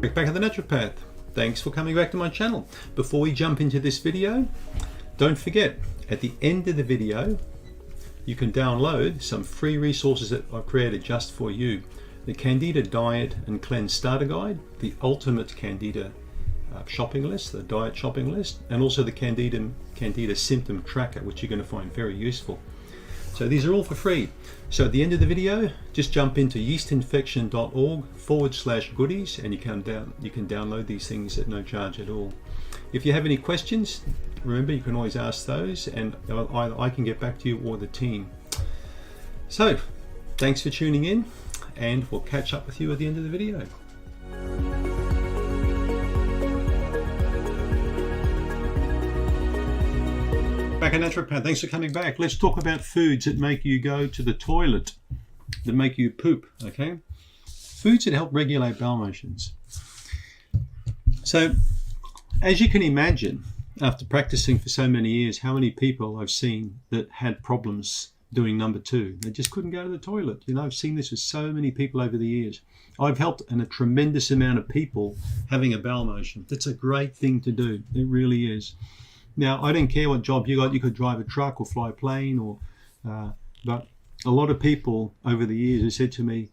Eric Bakker the Naturopath. Thanks for coming back to my channel. Before we jump into this video, don't forget, at the end of the video, you can download some free resources that I've created just for you. The Candida Diet and Cleanse Starter Guide, the Candida shopping list, the diet shopping list, and also the Candida Symptom Tracker, which you're going to find very useful. So these are all for free. So at the end of the video, just jump into yeastinfection.org/goodies and you can download these things at no charge at all. If you have any questions, remember you can always ask those and either I can get back to you or the team. So thanks for tuning in and we'll catch up with you at the end of the video. Bakker Naturopath, thanks for coming back. Let's talk about foods that make you go to the toilet, that make you poop, okay? Foods that help regulate bowel motions. So, as you can imagine, after practicing for so many years, how many people I've seen that had problems doing number two. They just couldn't go to the toilet. You know, I've seen this with so many people over the years. I've helped a tremendous amount of people having a bowel motion. That's a great thing to do. It really is. Now, I don't care what job you got. You could drive a truck or fly a plane, but a lot of people over the years have said to me,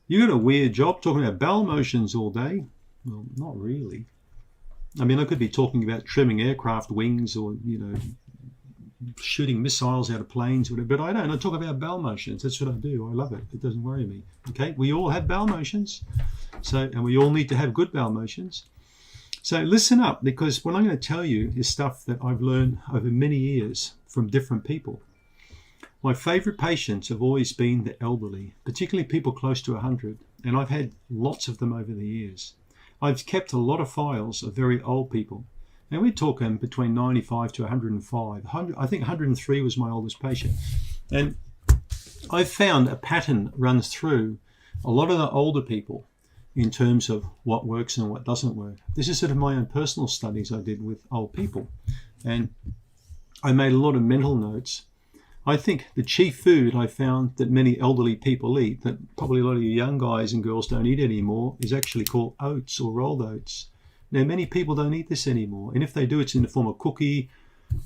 "You got a weird job talking about bowel motions all day." Well, not really. I mean, I could be talking about trimming aircraft wings or, you know, shooting missiles out of planes, or whatever, but I don't. I talk about bowel motions. That's what I do. I love it. It doesn't worry me. Okay, we all have bowel motions, and we all need to have good bowel motions. So listen up, because what I'm going to tell you is stuff that I've learned over many years from different people. My favorite patients have always been the elderly, particularly people close to 100, and I've had lots of them over the years. I've kept a lot of files of very old people. Now we're talking between 95 to 105. I think 103 was my oldest patient. And I've found a pattern runs through a lot of the older people in terms of what works and what doesn't work. This is sort of my own personal studies I did with old people. And I made a lot of mental notes. I think the chief food I found that many elderly people eat, that probably a lot of you young guys and girls don't eat anymore, is actually called oats or rolled oats. Now, many people don't eat this anymore. And if they do, it's in the form of cookie,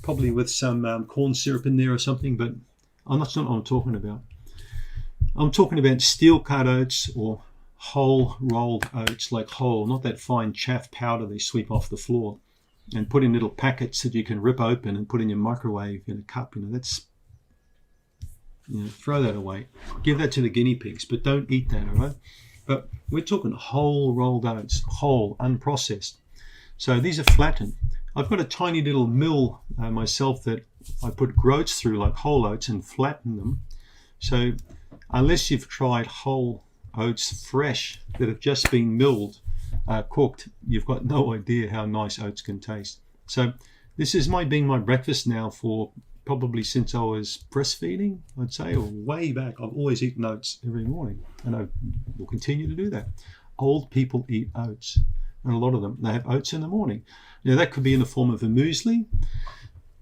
probably with some corn syrup in there or something, but that's not what I'm talking about. I'm talking about steel cut oats or whole rolled oats, like whole, not that fine chaff powder they sweep off the floor, and put in little packets that you can rip open and put in your microwave in a cup. You know, that's, you know, throw that away. Give that to the guinea pigs, but don't eat that, all right? But we're talking whole rolled oats, whole, unprocessed. So these are flattened. I've got a tiny little mill myself that I put groats through, like whole oats, and flatten them. So unless you've tried whole oats fresh that have just been milled, cooked, you've got no idea how nice oats can taste. So this is been my breakfast now for probably since I was breastfeeding, I'd say, or way back. I've always eaten oats every morning, and I will continue to do that. Old people eat oats, and a lot of them, they have oats in the morning. Now that could be in the form of a muesli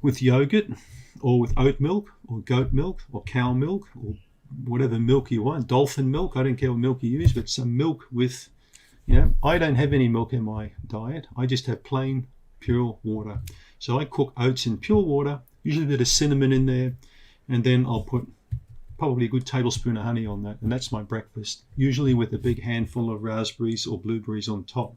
with yogurt, or with oat milk, or goat milk, or cow milk, or whatever milk you want, dolphin milk, I don't care what milk you use, but some milk with, you know, I don't have any milk in my diet. I just have plain, pure water. So I cook oats in pure water, usually a bit of cinnamon in there, and then I'll put probably a good tablespoon of honey on that, and that's my breakfast, usually with a big handful of raspberries or blueberries on top.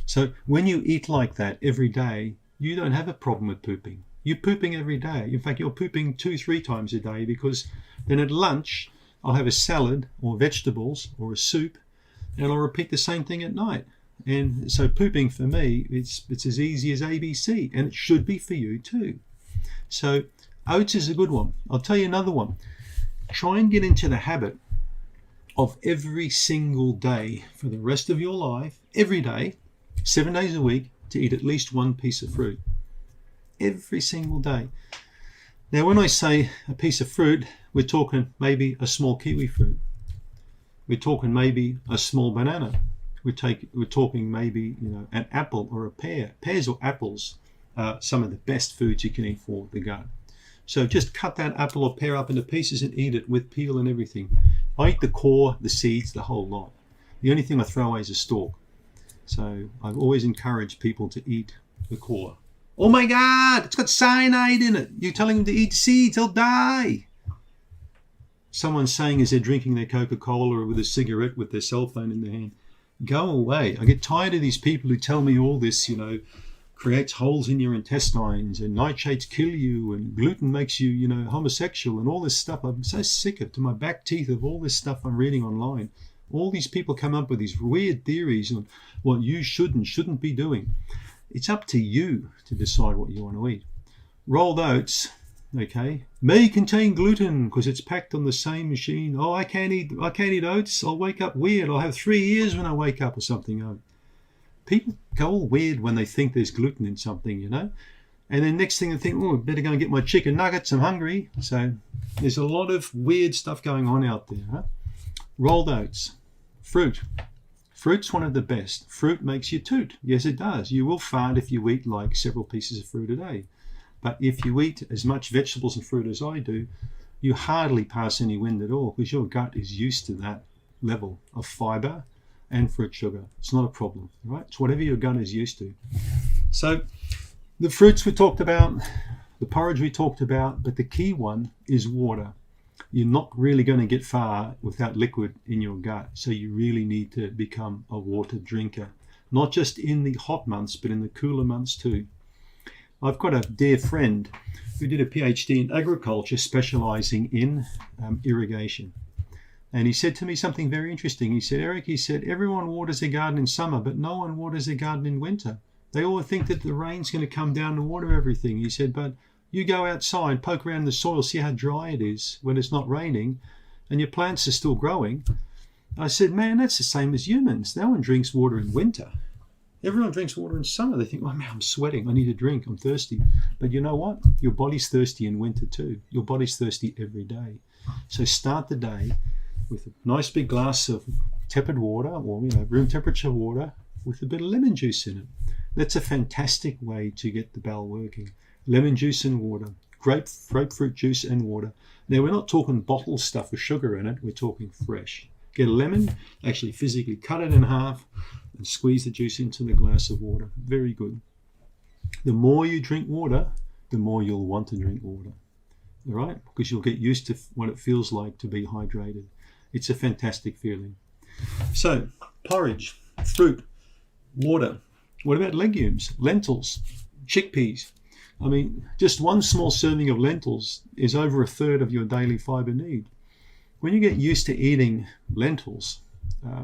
So when you eat like that every day, you don't have a problem with pooping. You're pooping every day. In fact, you're pooping 2-3 times a day, because then at lunch, I'll have a salad or vegetables or a soup, and I'll repeat the same thing at night. And so pooping for me, it's as easy as ABC, and it should be for you too. So oats is a good one. I'll tell you another one. Try and get into the habit of every single day for the rest of your life, every day, 7 days a week, to eat at least one piece of fruit. Every single day. Now, when I say a piece of fruit, we're talking maybe a small kiwi fruit. We're talking maybe a small banana. We're talking maybe, you know, an apple or a pear. Pears or apples are some of the best foods you can eat for the gut. So just cut that apple or pear up into pieces and eat it with peel and everything. I eat the core, the seeds, the whole lot. The only thing I throw away is a stalk. So I've always encouraged people to eat the core. Oh my God, it's got cyanide in it. You're telling them to eat seeds, they'll die. Someone's saying as they're drinking their Coca-Cola or with a cigarette with their cell phone in their hand, go away. I get tired of these people who tell me all this, creates holes in your intestines and nitrates kill you and gluten makes you, homosexual and all this stuff. I'm so sick of, to my back teeth, of all this stuff I'm reading online. All these people come up with these weird theories on what you should and shouldn't be doing. It's up to you to decide what you want to eat. Rolled oats, okay, may contain gluten because it's packed on the same machine. Oh, I can't eat oats. I'll wake up weird. I'll have 3 years when I wake up or something. Oh. People go all weird when they think there's gluten in something, And then next thing they think, oh, I better go and get my chicken nuggets. I'm hungry. So there's a lot of weird stuff going on out there. Huh? Rolled oats, fruit. Fruit's one of the best. Fruit makes you toot. Yes, it does. You will fart if you eat like several pieces of fruit a day. But if you eat as much vegetables and fruit as I do, you hardly pass any wind at all because your gut is used to that level of fiber and fruit sugar. It's not a problem, right? It's whatever your gut is used to. So the fruits we talked about, the porridge we talked about, but the key one is water. You're not really going to get far without liquid in your gut. So you really need to become a water drinker, not just in the hot months, but in the cooler months too. I've got a dear friend who did a PhD in agriculture specializing in irrigation. And he said to me something very interesting. He said, Eric, everyone waters their garden in summer, but no one waters their garden in winter. They all think that the rain's going to come down and water everything. He said, but you go outside, poke around the soil, see how dry it is when it's not raining, and your plants are still growing. I said, man, that's the same as humans. No one drinks water in winter. Everyone drinks water in summer. They think, oh man, I'm sweating. I need a drink. I'm thirsty. But you know what? Your body's thirsty in winter too. Your body's thirsty every day. So start the day with a nice big glass of tepid water or room temperature water with a bit of lemon juice in it. That's a fantastic way to get the bowel working. Lemon juice and water, grapefruit juice and water. Now we're not talking bottled stuff with sugar in it. We're talking fresh. Get a lemon, actually physically cut it in half and squeeze the juice into the glass of water. Very good. The more you drink water, the more you'll want to drink water. All right? Because you'll get used to what it feels like to be hydrated. It's a fantastic feeling. So, porridge, fruit, water. What about legumes, lentils, chickpeas? I mean, just one small serving of lentils is over a third of your daily fiber need. When you get used to eating lentils,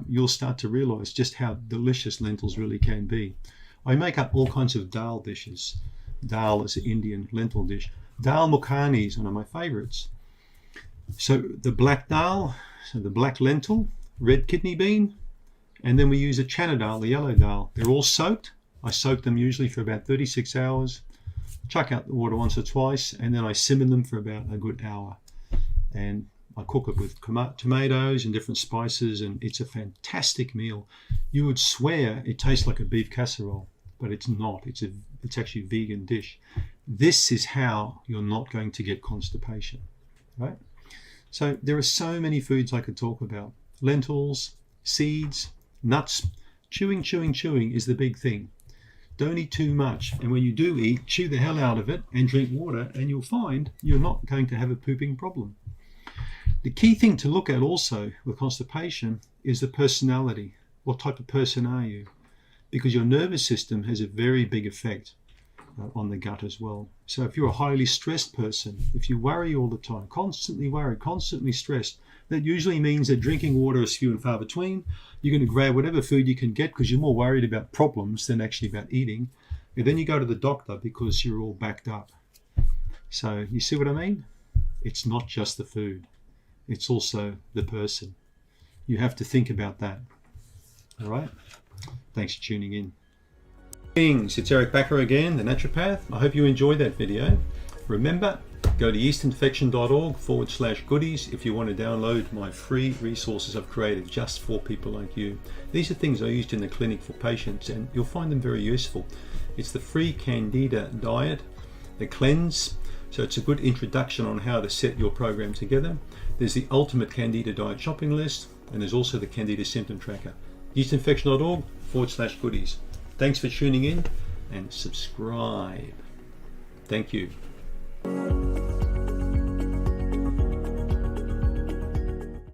you'll start to realize just how delicious lentils really can be. I make up all kinds of dal dishes. Dal is an Indian lentil dish. Dal makhani is one of my favorites. So the black dal, so the black lentil, red kidney bean, and then we use a chana dal, the yellow dal. They're all soaked. I soak them usually for about 36 hours. Chuck out the water once or twice, and then I simmer them for about a good hour. And I cook it with tomatoes and different spices, and it's a fantastic meal. You would swear it tastes like a beef casserole, but it's not. It's actually a vegan dish. This is how you're not going to get constipation, right? So there are so many foods I could talk about. Lentils, seeds, nuts. Chewing is the big thing. Don't eat too much, and when you do eat, chew the hell out of it and drink water, and you'll find you're not going to have a pooping problem. The key thing to look at also with constipation is the personality. What type of person are you? Because your nervous system has a very big effect on the gut as well. So if you're a highly stressed person, if you worry all the time, constantly worried, constantly stressed, that usually means that drinking water is few and far between. You're going to grab whatever food you can get because you're more worried about problems than actually about eating. And then you go to the doctor because you're all backed up. So you see what I mean? It's not just the food. It's also the person. You have to think about that. All right? Thanks for tuning in. Greetings, it's Eric Bakker again, the naturopath. I hope you enjoyed that video. Remember, go to yeastinfection.org/goodies if you want to download my free resources I've created just for people like you. These are things I used in the clinic for patients, and you'll find them very useful. It's the free Candida diet, the cleanse, so it's a good introduction on how to set your program together. There's the ultimate Candida diet shopping list, and there's also the Candida symptom tracker. yeastinfection.org/goodies. Thanks for tuning in and subscribe. Thank you.